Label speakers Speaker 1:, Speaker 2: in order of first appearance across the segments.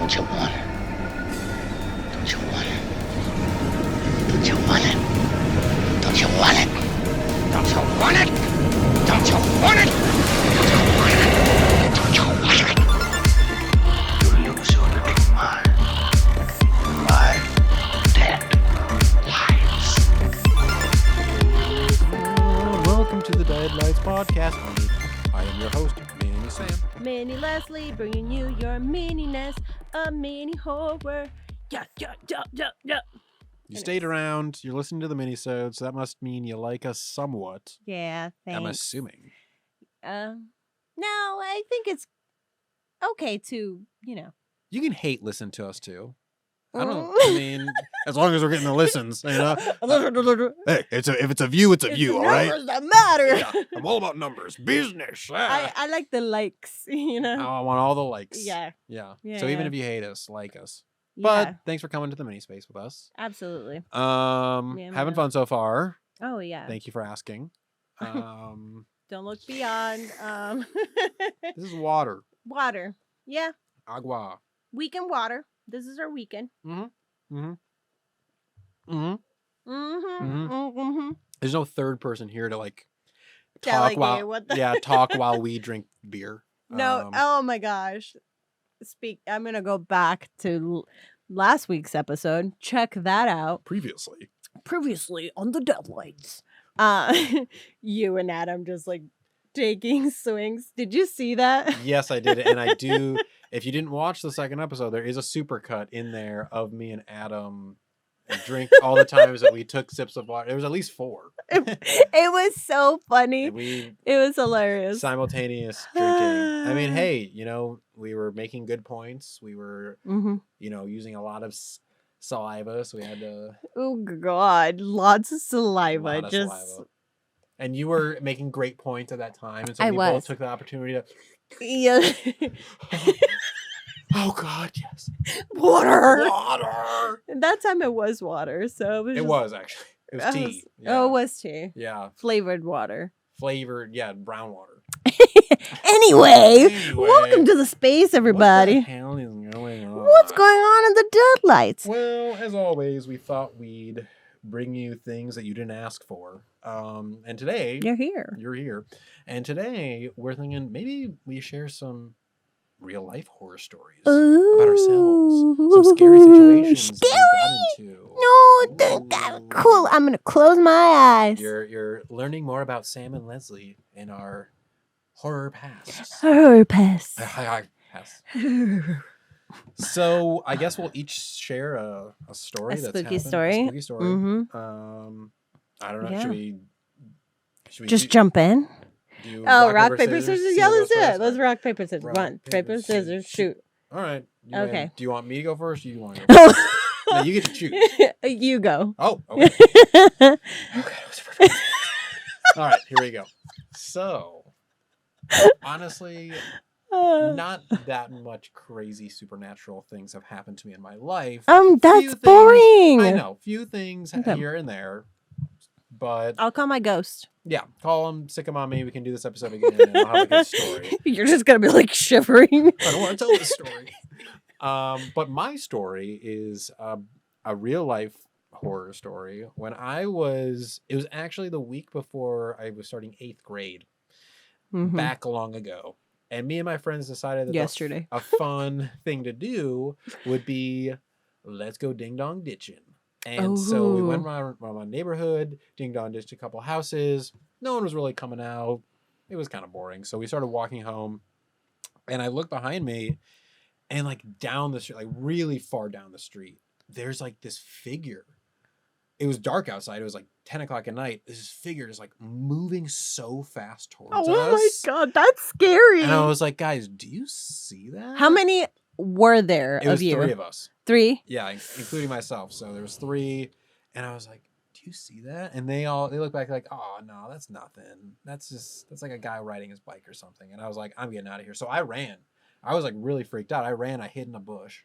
Speaker 1: Don't you want it? Don't you want it? Don't you want it? Don't you want it? Don't you want it? Don't you want it? Don't you want it? You lose your little mind. 5 Deadlights.
Speaker 2: Welcome to the Deadlights podcast. I am your host, Mini Sam.
Speaker 3: Mini Leslie, bringing you your mininess, a mini horror. Yeah.
Speaker 2: You stayed around. You're listening to the Minisode, so that must mean you like us somewhat.
Speaker 3: Yeah, thanks.
Speaker 2: I'm assuming.
Speaker 3: No, I think it's okay to,
Speaker 2: You can hate listen to us too. I mean, as long as we're getting the listens, you know. Hey, if it's a view, it's a view, all right?
Speaker 3: Numbers that matter.
Speaker 2: Yeah, I'm all about numbers, business.
Speaker 3: I like the likes,
Speaker 2: I want all the likes.
Speaker 3: Yeah.
Speaker 2: So even if you hate us, like us.
Speaker 3: Yeah,
Speaker 2: But thanks for coming to the mini space with us.
Speaker 3: absolutely.
Speaker 2: Having fun so far.
Speaker 3: Oh, yeah.
Speaker 2: Thank you for asking.
Speaker 3: Don't look beyond.
Speaker 2: This is water.
Speaker 3: Water. Yeah.
Speaker 2: Agua.
Speaker 3: Weekend water. This is our weekend.
Speaker 2: There's no third person here to talk
Speaker 3: Delegate,
Speaker 2: while
Speaker 3: what the-
Speaker 2: talk while we drink beer.
Speaker 3: No. Oh my gosh. I'm going to go back to last week's episode. Check that out.
Speaker 2: Previously
Speaker 3: On the Deadlights. You and Adam just taking swings. Did you see that?
Speaker 2: Yes, I did, and I do. If you didn't watch the second episode, there is a supercut in there of me and Adam drink all the times that we took sips of water. There was at least 4.
Speaker 3: It was so funny.
Speaker 2: We
Speaker 3: It was hilarious.
Speaker 2: simultaneous drinking. I mean, hey, we were making good points. We were,
Speaker 3: Mhm.
Speaker 2: using a lot of saliva, so we had to.
Speaker 3: Oh God, lots of saliva.
Speaker 2: lot of saliva. And you were making great points at that time, and so
Speaker 3: I
Speaker 2: we
Speaker 3: was.
Speaker 2: both took the opportunity to.
Speaker 3: Yeah.
Speaker 2: Oh God, yes.
Speaker 3: Water.
Speaker 2: Water.
Speaker 3: That time it was water, so
Speaker 2: It was actually. It was tea.
Speaker 3: Oh, it was tea.
Speaker 2: Yeah.
Speaker 3: Flavored water.
Speaker 2: Flavored, brown water.
Speaker 3: Anyway, welcome to the space, everybody.
Speaker 2: What the hell is going on?
Speaker 3: What's going on in the Deadlights?
Speaker 2: Well, as always, we thought we'd bring you things that you didn't ask for. And today
Speaker 3: You're here.
Speaker 2: you're here. And today we're thinking maybe we share some real life horror stories about ourselves. Some scary situations that we got into.
Speaker 3: Cool. I'm gonna close my eyes.
Speaker 2: You're learning more about Sam and Leslie in our horror past.
Speaker 3: Purpose.
Speaker 2: Past. So I guess we'll each share a story
Speaker 3: A
Speaker 2: that's
Speaker 3: spooky
Speaker 2: happened.
Speaker 3: story.
Speaker 2: A spooky story.
Speaker 3: Mhm.
Speaker 2: I don't know.
Speaker 3: Yeah.
Speaker 2: Should we
Speaker 3: Just jump in.
Speaker 2: do
Speaker 3: Oh, rock, paper, scissors. Yeah, let's do
Speaker 2: first?
Speaker 3: it. Let's rock, paper, scissors.
Speaker 2: Rock,
Speaker 3: 1, paper, scissors, shoot.
Speaker 2: All right.
Speaker 3: Okay.
Speaker 2: Do you want me to go first or you want to go first? No, you get to choose.
Speaker 3: You go.
Speaker 2: Oh, okay. Okay. All right, here we go. So, honestly, not that much crazy supernatural things have happened to me in my life. Few
Speaker 3: That's
Speaker 2: things-
Speaker 3: boring.
Speaker 2: I know, few things
Speaker 3: Okay.
Speaker 2: here and there, but
Speaker 3: I'll call my ghost.
Speaker 2: yeah, call them, sick them on me. We can do this episode again, and I'll have a good story.
Speaker 3: You're just gonna be shivering.
Speaker 2: I don't want to tell this story. But my story is a real life horror story. When it was actually the week before I was starting 8th grade,
Speaker 3: Mhm.
Speaker 2: back long ago. And me and my friends decided that
Speaker 3: Yesterday.
Speaker 2: a fun thing to do would be, let's go ding dong ditching. And so we went around my neighborhood, ding dong ditched a couple houses. No one was really coming out. It was kind of boring. So we started walking home, and I looked behind me, and down the street, really far down the street, there's this figure. It was dark outside. It was 10 o'clock at night. This figure is moving so fast towards us.
Speaker 3: Oh my God, that's scary.
Speaker 2: And I was like, guys, do you see that?
Speaker 3: How many were there
Speaker 2: It
Speaker 3: of
Speaker 2: was
Speaker 3: you?
Speaker 2: 3 of us.
Speaker 3: 3?
Speaker 2: Yeah, including myself. So there was 3, and I was like, "Do you see that?" And they look back "Oh no, that's nothing. That's a guy riding his bike or something." And I was like, "I'm getting out of here." So I ran. I was really freaked out. I ran. I hid in a bush.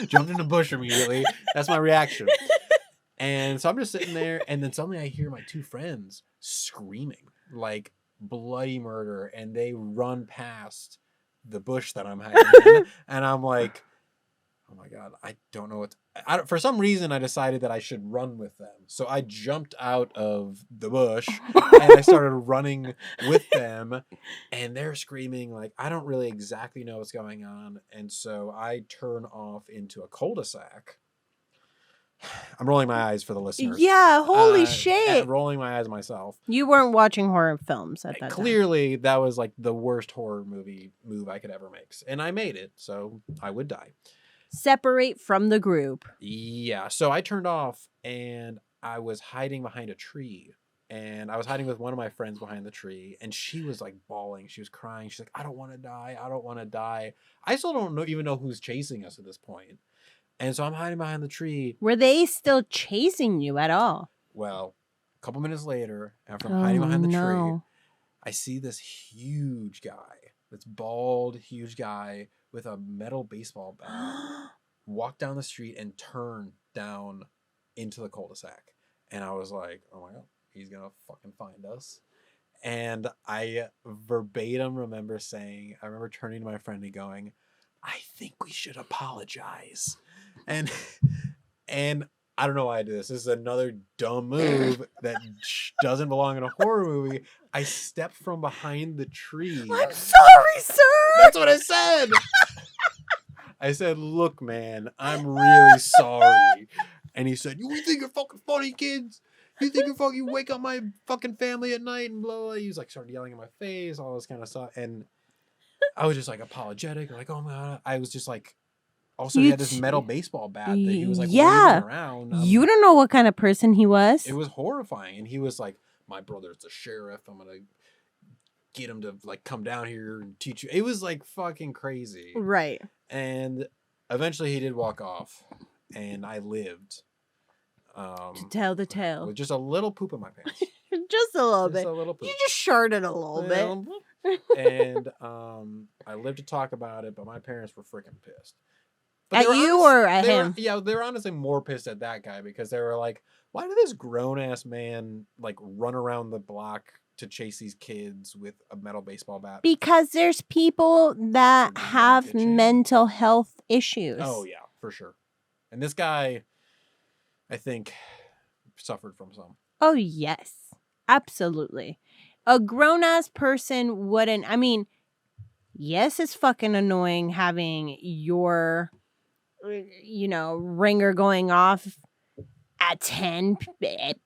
Speaker 2: Jumped in a bush immediately. That's my reaction. And so I'm just sitting there, and then suddenly I hear my 2 friends screaming bloody murder, and they run past the bush that I'm hiding in, and I'm like, oh my God, I don't know what. For some reason, I decided that I should run with them. So I jumped out of the bush and I started running with them. And they're screaming like, I don't really exactly know what's going on. And so I turn off into a cul-de-sac. I'm rolling my eyes for the listeners.
Speaker 3: Yeah, holy shit.
Speaker 2: Rolling my eyes myself.
Speaker 3: You weren't watching horror films at that time.
Speaker 2: Clearly, that was like the worst horror movie move I could ever make. And I made it, so I would die.
Speaker 3: Separate from the group.
Speaker 2: Yeah, so I turned off and I was hiding behind a tree. And I was hiding with one of my friends behind the tree. And she was like bawling. She was crying. She's like, I don't want to die. I don't want to die. I still don't even know who's chasing us at this point. And so I'm hiding behind the tree.
Speaker 3: Were they still chasing you at all?
Speaker 2: Well, a couple minutes later, after I'm hiding behind the tree, I see this huge guy, this bald, huge guy with a metal baseball bat walk down the street and turn down into the cul-de-sac. And I was like, oh my God, he's going to fucking find us. And I verbatim remember turning to my friend and going, I think we should apologize. And I don't know why I do this. This is another dumb move that doesn't belong in a horror movie. I stepped from behind the tree.
Speaker 3: I'm sorry, sir.
Speaker 2: That's what I said. I said, look, man, I'm really sorry. And he said, you think you're fucking funny, kids? You think you're fucking, you wake up my fucking family at night and blah, blah. He was like, started yelling in my face, all this kind of stuff. And I was just like apologetic. Like, oh my God. I was just like, also, he had this metal baseball bat that he was like waving around.
Speaker 3: You don't know what kind of person he was.
Speaker 2: It was horrifying. And he was like, my brother's the sheriff. I'm going to get him to like come down here and teach you. It was like fucking crazy.
Speaker 3: Right.
Speaker 2: And eventually he did walk off and I lived.
Speaker 3: To tell the tale.
Speaker 2: With just a little poop in my pants.
Speaker 3: Just a little bit.
Speaker 2: A little poop.
Speaker 3: You just sharted a little bit.
Speaker 2: And I lived to talk about it, but my parents were freaking pissed.
Speaker 3: At you or at him?
Speaker 2: They were honestly more pissed at that guy because they were like, why did this grown-ass man like run around the block to chase these kids with a metal baseball bat?
Speaker 3: Because there's people that have mental health issues.
Speaker 2: Oh, yeah, for sure. And this guy, I think, suffered from some.
Speaker 3: Oh, yes. Absolutely. A grown-ass person wouldn't... I mean, yes, it's fucking annoying having your... ringer going off at 10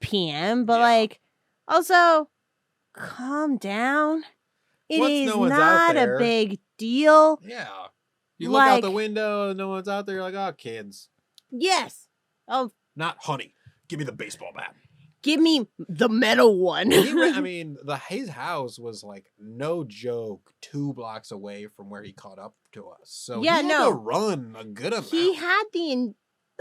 Speaker 3: p.m. But like, also, calm down. It is not a big deal.
Speaker 2: Yeah. You look out the window, no one's out there. You're like, oh, kids.
Speaker 3: Yes. Oh,
Speaker 2: not honey. Give me the baseball bat.
Speaker 3: Give me the metal one.
Speaker 2: His house was like, no joke, 2 blocks away from where he caught up to us. So he had to run a good amount.
Speaker 3: He had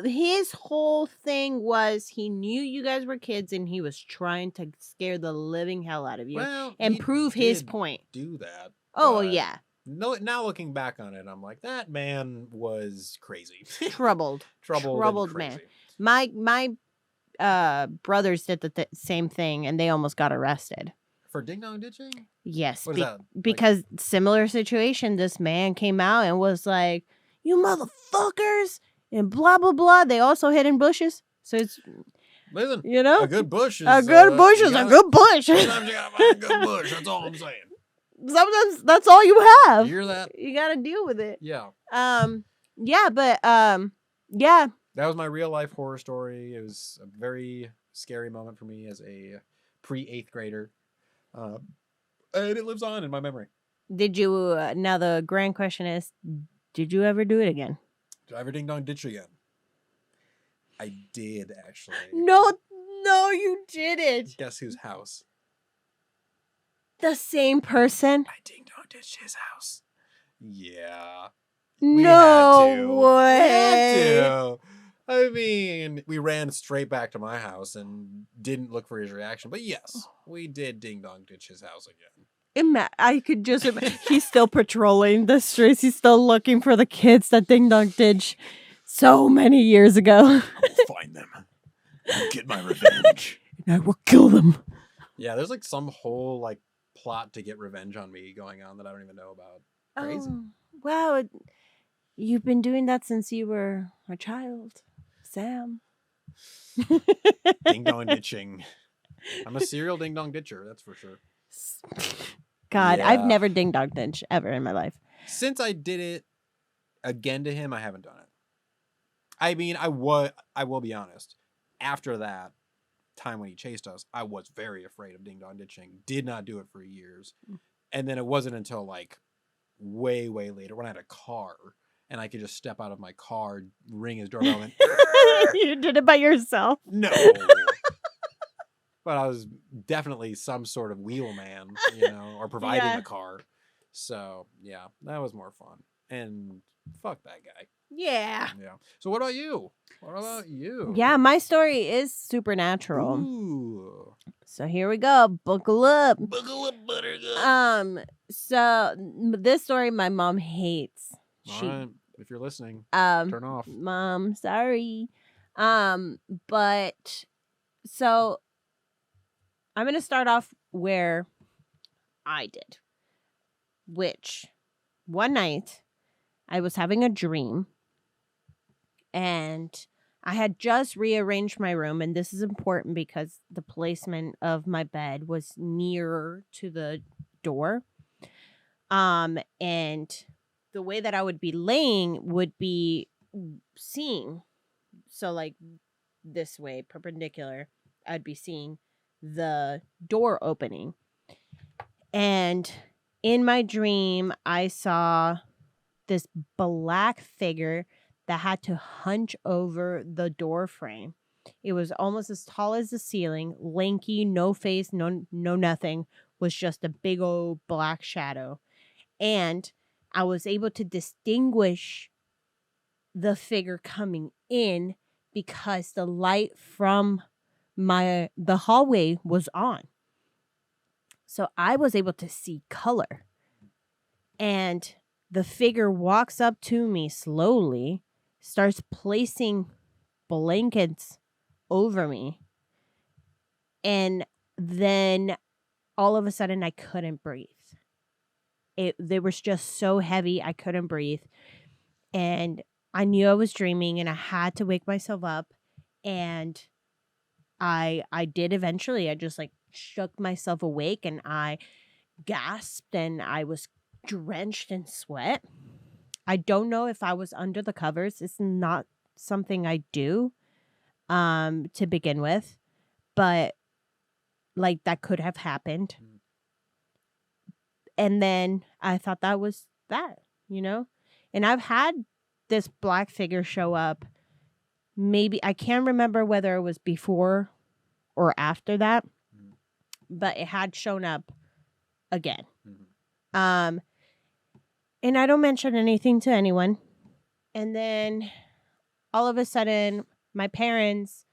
Speaker 3: his whole thing was he knew you guys were kids and he was trying to scare the living hell out of you and prove his point.
Speaker 2: Do that.
Speaker 3: Oh, yeah.
Speaker 2: No, now looking back on it, I'm like, that man was crazy.
Speaker 3: Troubled man. My brothers did the same thing and they almost got arrested.
Speaker 2: For ding dong ditching?
Speaker 3: Yes. Because similar situation, this man came out and was like, you motherfuckers, and blah, blah, blah. They also hid in bushes. So it's,
Speaker 2: listen, a good bush is
Speaker 3: a good bush. Sometimes you
Speaker 2: gotta find a good bush. That's all I'm saying.
Speaker 3: Sometimes that's all you have.
Speaker 2: You hear that?
Speaker 3: You gotta deal with it.
Speaker 2: Yeah.
Speaker 3: Yeah, but yeah.
Speaker 2: That was my real life horror story. It was a very scary moment for me as a pre-8th grader. And it lives on in my memory.
Speaker 3: Did you, now the grand question is, did you ever do it again?
Speaker 2: Did I ever ding dong ditch again? I did, actually.
Speaker 3: No, you didn't.
Speaker 2: Guess whose house?
Speaker 3: The same person?
Speaker 2: I ding dong ditched his house. Yeah.
Speaker 3: No way.
Speaker 2: We had to. I mean, we ran straight back to my house and didn't look for his reaction. But yes, we did ding dong ditch his house again.
Speaker 3: I could just imagine. He's still patrolling the streets. He's still looking for the kids that ding dong ditch so many years ago.
Speaker 2: I'll find them. I'll get my revenge.
Speaker 3: And I will kill them.
Speaker 2: Yeah, there's like some whole like plot to get revenge on me going on that I don't even know about. Crazy.
Speaker 3: Oh, wow. You've been doing that since you were a child, Sam.
Speaker 2: Ding dong ditching. I'm a serial ding dong ditcher, that's for sure.
Speaker 3: God, I've
Speaker 2: Yeah.
Speaker 3: never ding dong ditched ever in my life.
Speaker 2: Since I did it again to him, I haven't done it. I mean, I will be honest. After that time when he chased us, I was very afraid of ding dong ditching. Did not do it for years. And then it wasn't until like way, way later when I had a car and I could just step out of my car, ring his doorbell, and
Speaker 3: You did it by yourself?
Speaker 2: no. But I was definitely some sort of wheelman, or providing
Speaker 3: Yeah.
Speaker 2: the car. So yeah, that was more fun. And fuck that guy.
Speaker 3: Yeah.
Speaker 2: Yeah. So what about you? What about you?
Speaker 3: Yeah, my story is supernatural.
Speaker 2: Ooh.
Speaker 3: So here we go. Buckle up.
Speaker 2: Buckle up, buttercup.
Speaker 3: So this story my mom hates.
Speaker 2: All right. If you're listening,
Speaker 3: Um
Speaker 2: turn off.
Speaker 3: Mom, sorry. But so I'm going to start off where I did. Which one night I was having a dream and I had just rearranged my room, and this is important because the placement of my bed was nearer to the door. And the way that I would be laying would be seeing. So like this way, perpendicular, I'd be seeing the door opening. And in my dream, I saw this black figure that had to hunch over the door frame. It was almost as tall as the ceiling, lanky, no face, no nothing, was just a big old black shadow. And I was able to distinguish the figure coming in because the light from the hallway was on. So I was able to see color. And the figure walks up to me slowly, starts placing blankets over me. And then all of a sudden I couldn't breathe. They was just so heavy I couldn't breathe. And I knew I was dreaming and I had to wake myself up. And I did eventually. I just like shook myself awake and I gasped and I was drenched in sweat. I don't know if I was under the covers. It's not something I do to begin with, but like that could have happened. And then I thought that was that, and I've had this black figure show up. Maybe I can't remember whether it was before or after that, but it had shown up again. And I don't mention anything to anyone. And then all of a sudden, my parents,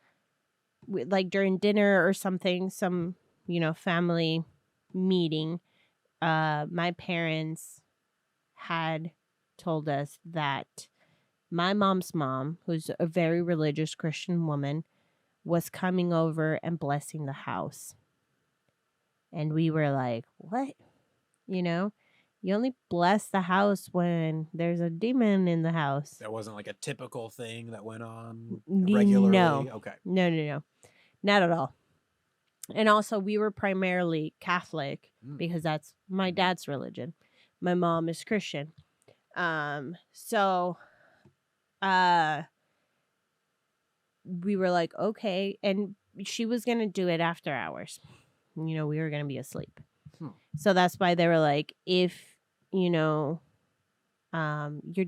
Speaker 3: like during dinner or something, some, family meeting, my parents had told us that my mom's mom, who's a very religious Christian woman, was coming over and blessing the house. And we were like, what? You only bless the house when there's a demon in the house.
Speaker 2: That wasn't like a typical thing that went on regularly?
Speaker 3: No.
Speaker 2: Okay.
Speaker 3: No. Not at all. And also, we were primarily Catholic because that's my dad's religion. My mom is Christian. So we were like, okay. And she was going to do it after hours. We were going to be asleep. So that's why they were like, if, your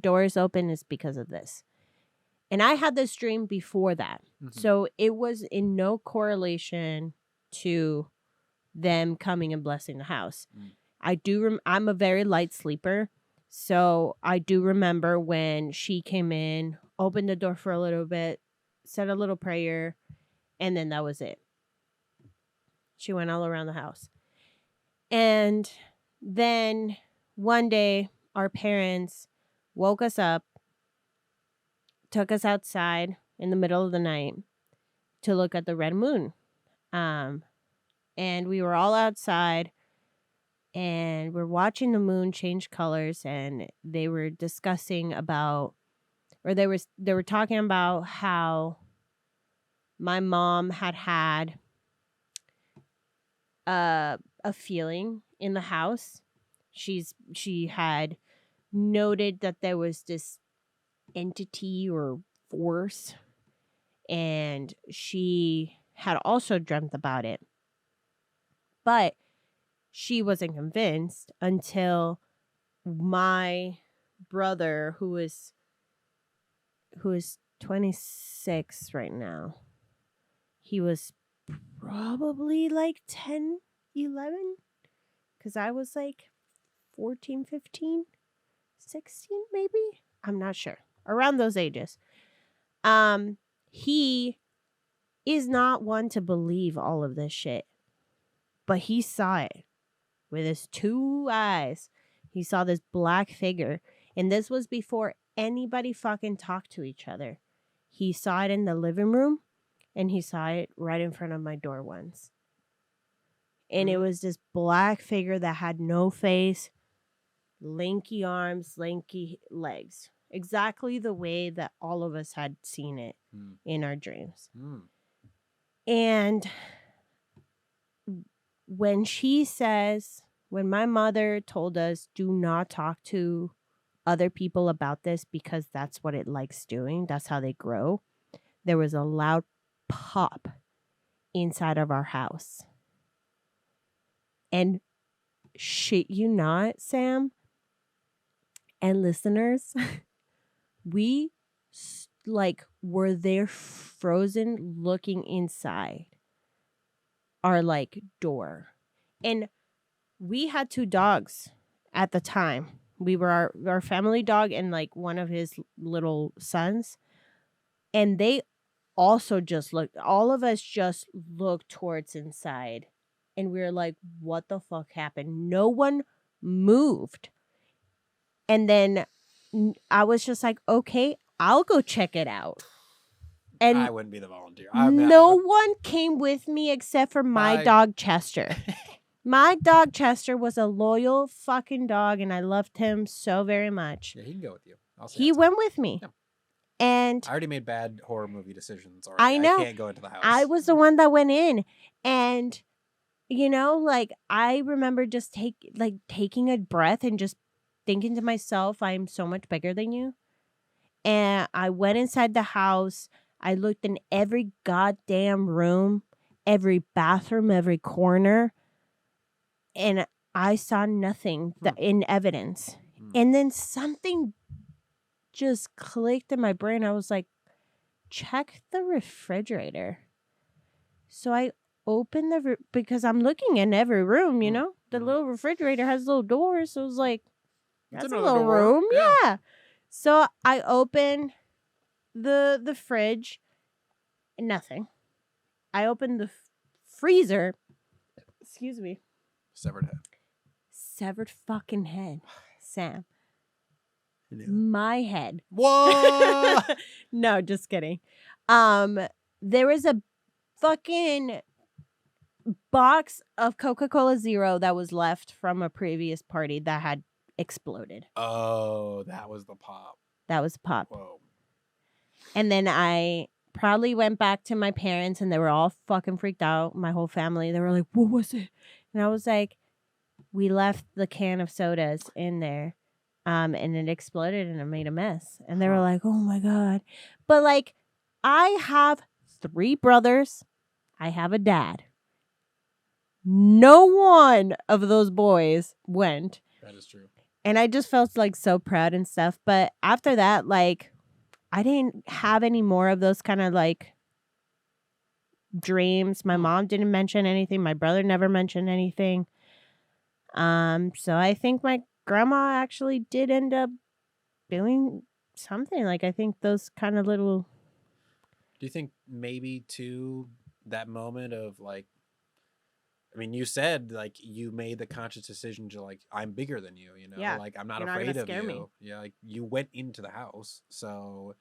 Speaker 3: door is open, it's because of this. And I had this dream before that. So it was in no correlation to them coming and blessing the house. I'm a very light sleeper. So I do remember when she came in, opened the door for a little bit, said a little prayer, and then that was it. She went all around the house. And then one day, our parents woke us up, took us outside in the middle of the night to look at the red moon. And we were all outside, and we're watching the moon change colors, and they were discussing about, or they were talking about how my mom had a feeling in the house. She had noted that there was this entity or force, and she had also dreamt about it, but she wasn't convinced until my brother, who is 26 right now, he was probably like 10, 11, because I was like 14, 15, 16 maybe, I'm not sure, around those ages. He is not one to believe all of this shit, but he saw it with his 2 eyes. He saw this black figure, and this was before anybody fucking talked to each other. He saw it in the living room, and he saw it right in front of my door once. And it was this black figure that had no face, lanky arms, lanky legs. Exactly the way that all of us had seen it in our dreams. And when my mother told us, do not talk to other people about this because that's what it likes doing, that's how they grow, there was a loud pop inside of our house. And shit you not, Sam and listeners, we were there frozen looking inside our door. And we had 2 dogs at the time. We were our family dog and one of his little sons. And they also just looked, all of us just looked towards inside. And we were like, what the fuck happened? No one moved. And then I was just like, okay, I'll go check it out. And
Speaker 2: I wouldn't be the volunteer.
Speaker 3: No one came with me except for my dog, Chester. My dog, Chester, was a loyal fucking dog, and I loved him so very much.
Speaker 2: Yeah, he can go with you.
Speaker 3: He went with me.
Speaker 2: Yeah.
Speaker 3: And
Speaker 2: I already made bad horror movie decisions already.
Speaker 3: I know.
Speaker 2: I can't go into the house.
Speaker 3: I was the one that went in. And, I remember just taking a breath and just thinking to myself, I'm so much bigger than you. And I went inside the house. I looked in every goddamn room, every bathroom, every corner. And I saw nothing in evidence. And then something just clicked in my brain. I was like, check the refrigerator. So I opened because I'm looking in every room, the little refrigerator has little doors. So I was like, that's a little room. Yeah. So I opened the fridge, nothing. I opened the freezer. Excuse me. Severed fucking head, Sam. My head.
Speaker 2: Whoa!
Speaker 3: No, just kidding. There was a fucking box of Coca-Cola Zero that was left from a previous party that had exploded.
Speaker 2: Oh, that was the pop.
Speaker 3: That was a pop.
Speaker 2: Whoa.
Speaker 3: And then I probably went back to my parents, and they were all fucking freaked out. My whole family. They were like, what was it? And I was like, we left the can of sodas in there. And it exploded and it made a mess. And they were like, oh my God. But I have 3 brothers. I have a dad. No one of those boys went.
Speaker 2: That is true.
Speaker 3: And I just felt so proud and stuff. But after that, I didn't have any more of those kind of dreams. My mom didn't mention anything. My brother never mentioned anything. So I think my grandma actually did end up doing something. I think those kind of little.
Speaker 2: Do you think maybe too that moment of you said you made the conscious decision to I'm bigger than you,
Speaker 3: Yeah,
Speaker 2: I'm not
Speaker 3: you're not
Speaker 2: afraid
Speaker 3: gonna
Speaker 2: of
Speaker 3: scare
Speaker 2: you.
Speaker 3: me.
Speaker 2: Yeah, you went into the house, so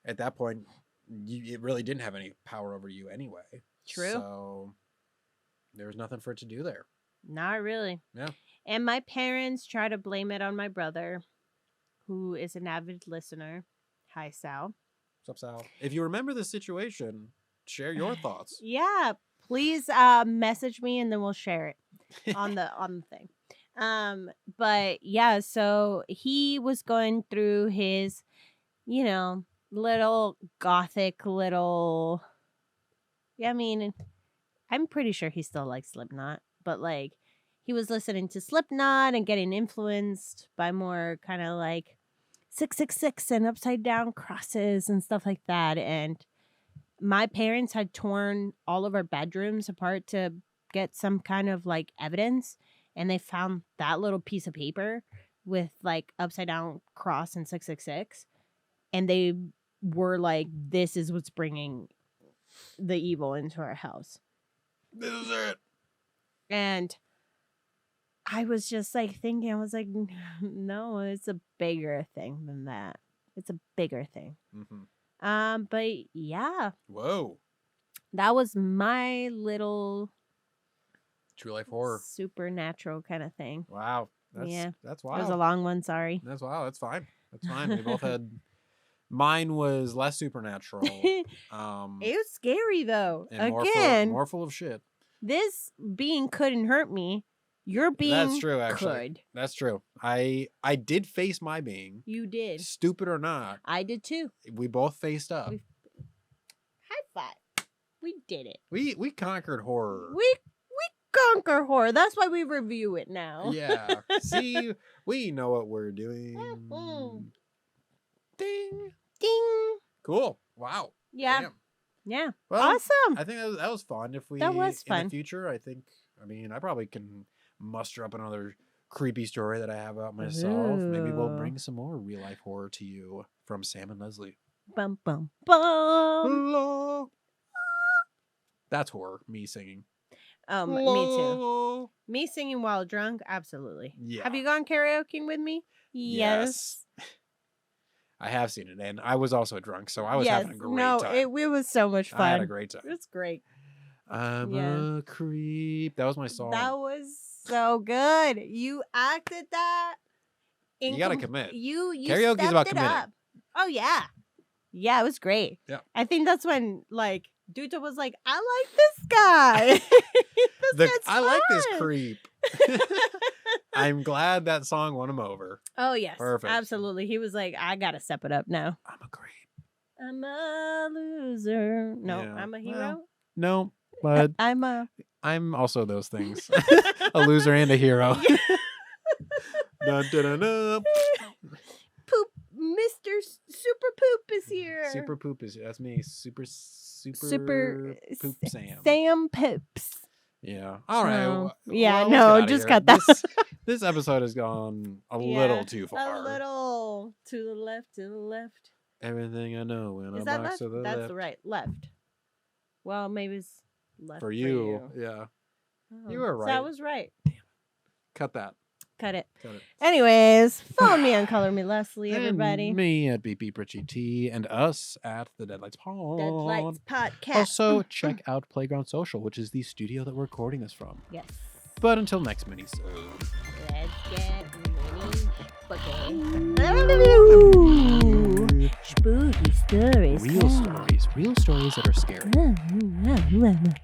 Speaker 2: at that point, it really didn't have any power over you anyway.
Speaker 3: True.
Speaker 2: So there was nothing for it to do there.
Speaker 3: Not really.
Speaker 2: Yeah.
Speaker 3: And my parents try to blame it on my brother, who is an avid listener. Hi, Sal.
Speaker 2: What's up, Sal? If you remember the situation, share your thoughts.
Speaker 3: Yeah, please message me and then we'll share it on the thing. But yeah, so he was going through his, little gothic little. Yeah, I mean, I'm pretty sure he still likes Slipknot, but like he was listening to Slipknot and getting influenced by more kind of like 666 and upside down crosses and stuff like that. And my parents had torn all of our bedrooms apart to get some kind of like evidence, and they found that little piece of paper with like upside down cross and 666, and they were like, this is what's bringing the evil into our house.
Speaker 2: This is it.
Speaker 3: And I was just like thinking, I was like, no, it's a bigger thing than that. It's a bigger thing.
Speaker 2: Mm-hmm.
Speaker 3: But yeah.
Speaker 2: Whoa.
Speaker 3: That was my little
Speaker 2: True life horror.
Speaker 3: Supernatural kind of thing.
Speaker 2: Wow. That's
Speaker 3: It
Speaker 2: wild.
Speaker 3: was a long one, sorry.
Speaker 2: That's wow. That's fine. That's fine. We both had. Mine was less supernatural.
Speaker 3: It was scary though.
Speaker 2: And
Speaker 3: Again,
Speaker 2: more full of shit.
Speaker 3: this being couldn't hurt me. Your being
Speaker 2: That's true, actually.
Speaker 3: could.
Speaker 2: That's true. I did face my being.
Speaker 3: You did.
Speaker 2: Stupid or not,
Speaker 3: I did too.
Speaker 2: we both faced up.
Speaker 3: High five. We did it.
Speaker 2: We conquered horror.
Speaker 3: We conquer horror. That's why we review it now.
Speaker 2: Yeah. See, we know what we're doing.
Speaker 3: Mhm.
Speaker 2: Ding.
Speaker 3: Ding.
Speaker 2: Cool. Wow.
Speaker 3: Yeah.
Speaker 2: Damn.
Speaker 3: Yeah.
Speaker 2: Well,
Speaker 3: Awesome.
Speaker 2: I think that was fun. If we
Speaker 3: That was
Speaker 2: in
Speaker 3: fun.
Speaker 2: the future, I probably can muster up another creepy story that I have about myself. Maybe we'll
Speaker 3: Ooh.
Speaker 2: bring some more real life horror to you from Sam and Leslie.
Speaker 3: Bum bum bum.
Speaker 2: Hello. That's horror. Me singing.
Speaker 3: Me too. Me singing while drunk, absolutely.
Speaker 2: Yeah.
Speaker 3: Have you gone karaoke with me? Yes.
Speaker 2: I have seen it, and I was also drunk, so I was having a great time.
Speaker 3: It was so much fun.
Speaker 2: I had a great time.
Speaker 3: It was great.
Speaker 2: I'm
Speaker 3: Yeah.
Speaker 2: a creep. That was my song.
Speaker 3: That was so good. You acted that.
Speaker 2: You gotta commit.
Speaker 3: You
Speaker 2: Karaoke's
Speaker 3: stepped
Speaker 2: about
Speaker 3: it
Speaker 2: committing.
Speaker 3: up. Oh yeah, yeah. It was great.
Speaker 2: Yeah.
Speaker 3: I think that's when like Duta was like, I like this guy.
Speaker 2: I like this creep. I'm glad that song won him over.
Speaker 3: Oh yes,
Speaker 2: Perfect.
Speaker 3: absolutely. He was like, I gotta step it up now.
Speaker 2: I'm a creep.
Speaker 3: I'm a loser. No,
Speaker 2: Yeah.
Speaker 3: I'm a hero.
Speaker 2: Well, no, but I'm also those things. A loser and a hero. Dun, dun, dun, dun.
Speaker 3: Poop, Mr. Super Poop is here.
Speaker 2: Super poop is that's me. Super poop Sam.
Speaker 3: Sam Poops.
Speaker 2: Yeah. All right.
Speaker 3: So,
Speaker 2: well,
Speaker 3: yeah,
Speaker 2: let's
Speaker 3: no,
Speaker 2: get outta
Speaker 3: just
Speaker 2: here.
Speaker 3: cut that.
Speaker 2: This episode has gone a
Speaker 3: Yeah,
Speaker 2: little too far.
Speaker 3: A little to the left, to the left.
Speaker 2: Everything I know in
Speaker 3: Is
Speaker 2: a
Speaker 3: that
Speaker 2: box
Speaker 3: left?
Speaker 2: to the
Speaker 3: That's
Speaker 2: left.
Speaker 3: the right. Left. Well, maybe it's left
Speaker 2: For you, yeah.
Speaker 3: Oh,
Speaker 2: You were
Speaker 3: So I
Speaker 2: right.
Speaker 3: was right.
Speaker 2: Cut that.
Speaker 3: Cut it.
Speaker 2: Cut it.
Speaker 3: Anyways, follow me on Color Me Leslie, everybody.
Speaker 2: And me at BP Pritchie T and us at the Deadlights Pod.
Speaker 3: Deadlights Podcast.
Speaker 2: Also, check out Playground Social, which is the studio that we're recording this from.
Speaker 3: Yes.
Speaker 2: But until next Minisode.
Speaker 3: Let's get
Speaker 2: Ooh.
Speaker 3: spooky stories.
Speaker 2: Real stories that are scary.